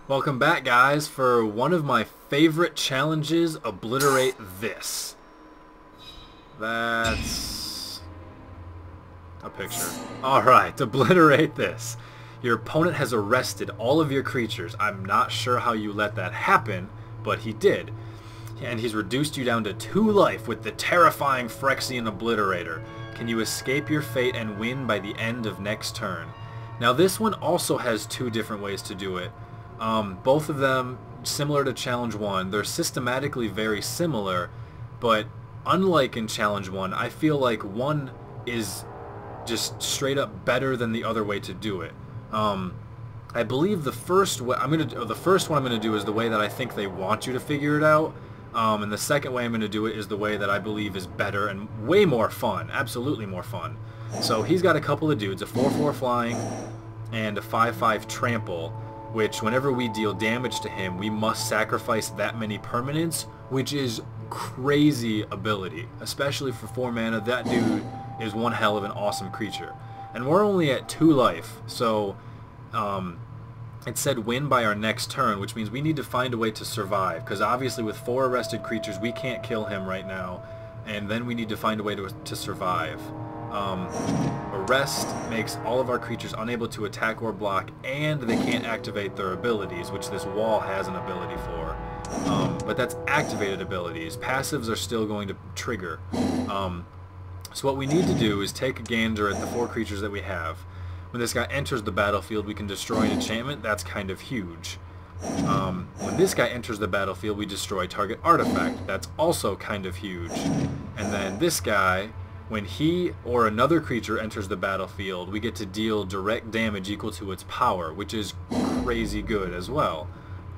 Welcome back, guys, for one of my favorite challenges, Obliterate This. That's a picture. Alright, Obliterate This. Your opponent has arrested all of your creatures. I'm not sure how you let that happen, but he did. And he's reduced you down to 2 life with the terrifying Phyrexian Obliterator. Can you escape your fate and win by the end of next turn? Now this one also has 2 different ways to do it. Both of them similar to Challenge 1. They're systematically very similar, but unlike in Challenge 1, I feel like one is just straight up better than the other way to do it. I believe the first one I'm gonna do is the way that I think they want you to figure it out. And the second way I'm going to do it is the way that I believe is better and way more fun. Absolutely more fun. So he's got a couple of dudes, a 4/4 flying and a 5/5 trample, which whenever we deal damage to him, we must sacrifice that many permanents, which is crazy ability. Especially for 4 mana, that dude is one hell of an awesome creature. And we're only at 2 life, so it said win by our next turn, which means we need to find a way to survive, because obviously with 4 arrested creatures we can't kill him right now, and then we need to find a way to survive. Arrest makes all of our creatures unable to attack or block, and they can't activate their abilities, which this wall has an ability for. But that's activated abilities. Passives are still going to trigger. So what we need to do is take a gander at the 4 creatures that we have. When this guy enters the battlefield, we can destroy an enchantment. That's kind of huge. When this guy enters the battlefield, we destroy target artifact. That's also kind of huge. And then this guy, when he or another creature enters the battlefield, we get to deal direct damage equal to its power, which is crazy good as well.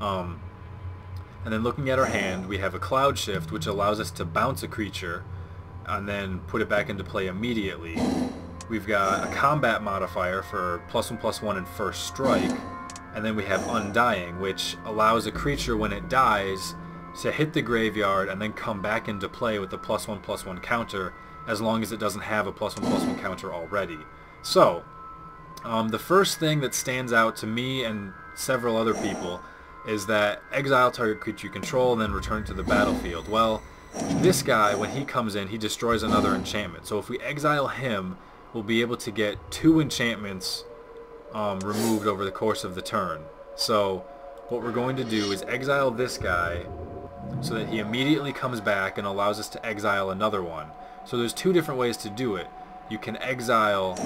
And then looking at our hand, we have a Cloud Shift, which allows us to bounce a creature and then put it back into play immediately. We've got a combat modifier for +1/+1 and first strike, and then we have Undying, which allows a creature when it dies to hit the graveyard and then come back into play with the +1/+1 counter, as long as it doesn't have a +1/+1 counter already. So, the first thing that stands out to me and several other people is that exile target creature you control and then return it to the battlefield. Well, this guy, when he comes in, he destroys another enchantment. So if we exile him, we'll be able to get 2 enchantments removed over the course of the turn. So what we're going to do is exile this guy so that he immediately comes back and allows us to exile another one. So there's 2 different ways to do it. You can exile...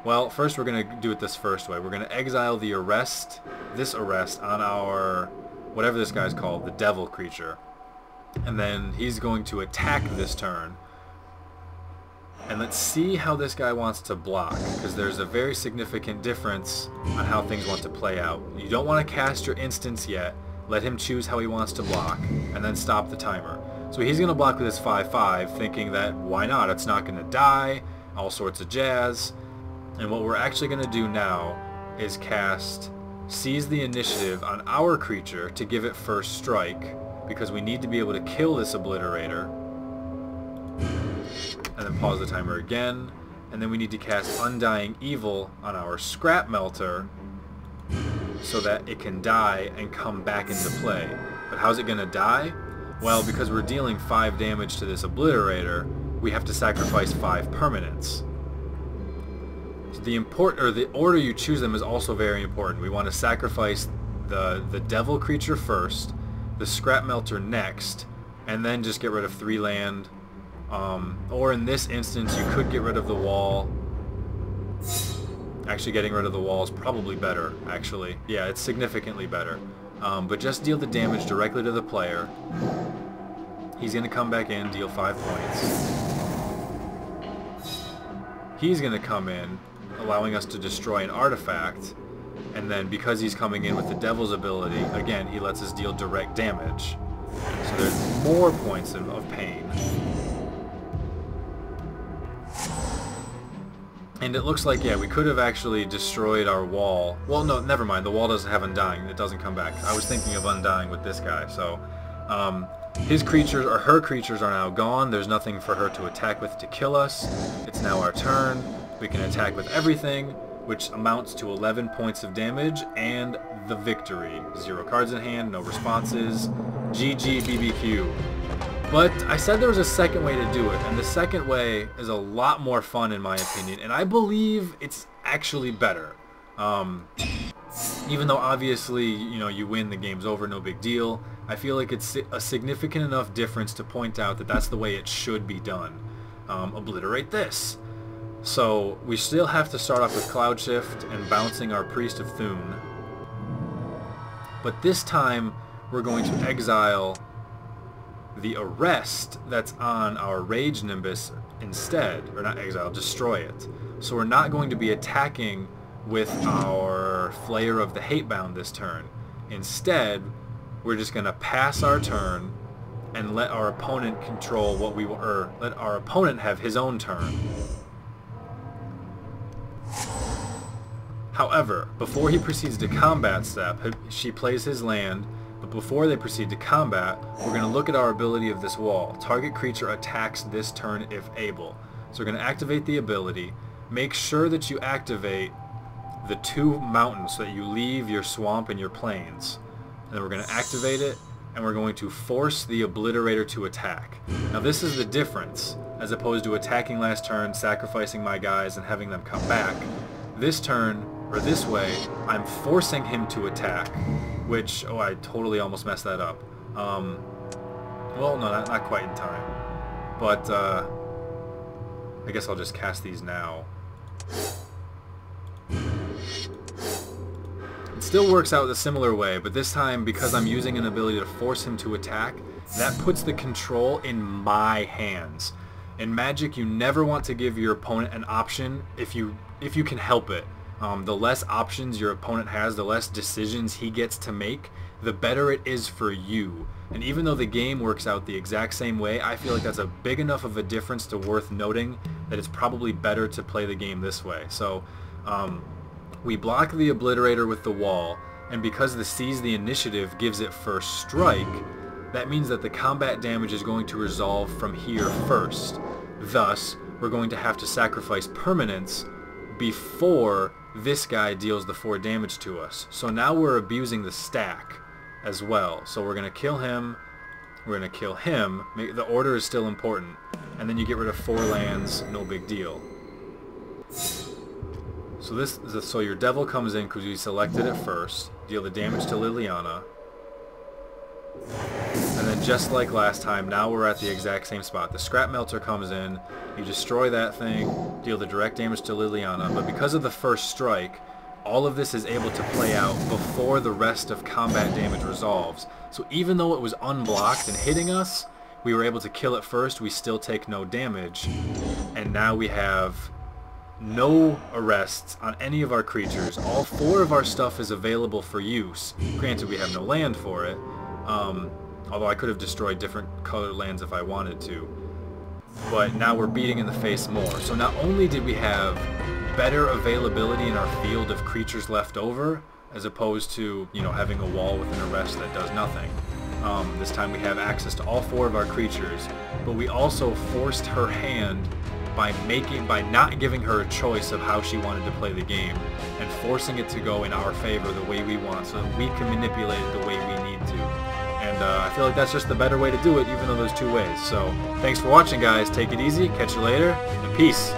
Well, first we're going to do it this first way. We're going to exile the arrest, this arrest, on our... whatever this guy's called, the devil creature. And then he's going to attack this turn. And let's see how this guy wants to block, because there's a very significant difference on how things want to play out. You don't want to cast your instance yet. Let him choose how he wants to block, and then stop the timer. So he's going to block with his 5/5, thinking that why not? It's not going to die, all sorts of jazz. And what we're actually going to do now is cast Seize the Initiative on our creature to give it first strike, because we need to be able to kill this Obliterator. And then pause the timer again, and then we need to cast Undying Evil on our Scrap Melter so that it can die and come back into play. But how's it going to die? Well, because we're dealing 5 damage to this Obliterator, we have to sacrifice 5 permanents. So the order you choose them is also very important. We want to sacrifice the Devil creature first, the Scrap Melter next, and then just get rid of 3 land. Or in this instance, you could get rid of the wall. Actually, getting rid of the wall is probably better, actually. Yeah, it's significantly better. But just deal the damage directly to the player. He's going to come back in, deal 5 points. He's going to come in, allowing us to destroy an artifact. And then, because he's coming in with the Devil's ability, again, he lets us deal direct damage. So there's more points of pain. And it looks like, yeah, we could have actually destroyed our wall. Well, no, never mind. The wall doesn't have Undying. It doesn't come back. I was thinking of Undying with this guy. So, his creatures, or her creatures, are now gone. There's nothing for her to attack with to kill us. It's now our turn. We can attack with everything. which amounts to 11 points of damage and the victory. 0 cards in hand, no responses. GG BBQ. But I said there was a second way to do it, and the second way is a lot more fun in my opinion, and I believe it's actually better. Even though obviously, you know, you win, the game's over, no big deal, I feel like it's a significant enough difference to point out that that's the way it should be done. Obliterate this. So we still have to start off with Cloud Shift and bouncing our Priest of Thune. But this time we're going to exile the arrest that's on our Rage Nimbus instead, or not exile, destroy it. So we're not going to be attacking with our Flayer of the Hatebound this turn. Instead, we're just going to pass our turn and let our opponent control what we want, or let our opponent have his own turn. However, before he proceeds to combat step, she plays his land, but before they proceed to combat, we're going to look at our ability of this wall. Target creature attacks this turn if able. So we're going to activate the ability. Make sure that you activate the 2 mountains so that you leave your swamp and your plains. And then we're going to activate it, and we're going to force the Obliterator to attack. Now this is the difference, as opposed to attacking last turn, sacrificing my guys, and having them come back. This turn, or this way, I'm forcing him to attack, which, oh, I totally almost messed that up. Well, no, not quite in time. But, I guess I'll just cast these now. It still works out a similar way, but this time, because I'm using an ability to force him to attack, that puts the control in my hands. In Magic, you never want to give your opponent an option if you can help it. The less options your opponent has, the less decisions he gets to make, the better it is for you. And even though the game works out the exact same way, I feel like that's a big enough of a difference to worth noting that it's probably better to play the game this way. So, we block the Obliterator with the wall, and because the Seize the Initiative gives it first strike, that means that the combat damage is going to resolve from here first. Thus, we're going to have to sacrifice permanents before this guy deals the 4 damage to us. So now we're abusing the stack as well. So we're going to kill him, we're going to kill him, the order is still important, and then you get rid of 4 lands, no big deal. So your Devil comes in because you selected it first, deal the damage to Liliana, and then just like last time, now we're at the exact same spot. The Scrap Melter comes in, you destroy that thing, deal the direct damage to Liliana, but because of the first strike, all of this is able to play out before the rest of combat damage resolves. So even though it was unblocked and hitting us, we were able to kill it first, we still take no damage, and now we have no arrests on any of our creatures. All 4 of our stuff is available for use. Granted, we have no land for it, although I could have destroyed different colored lands if I wanted to. But now we're beating in the face more. So not only did we have better availability in our field of creatures left over, as opposed to, you know, having a wall with an arrest that does nothing. This time we have access to all 4 of our creatures, but we also forced her hand by not giving her a choice of how she wanted to play the game, and forcing it to go in our favor the way we want, so that we can manipulate it the way we need to. And I feel like that's just the better way to do it, even though there's 2 ways. So thanks for watching, guys. Take it easy, catch you later, and peace.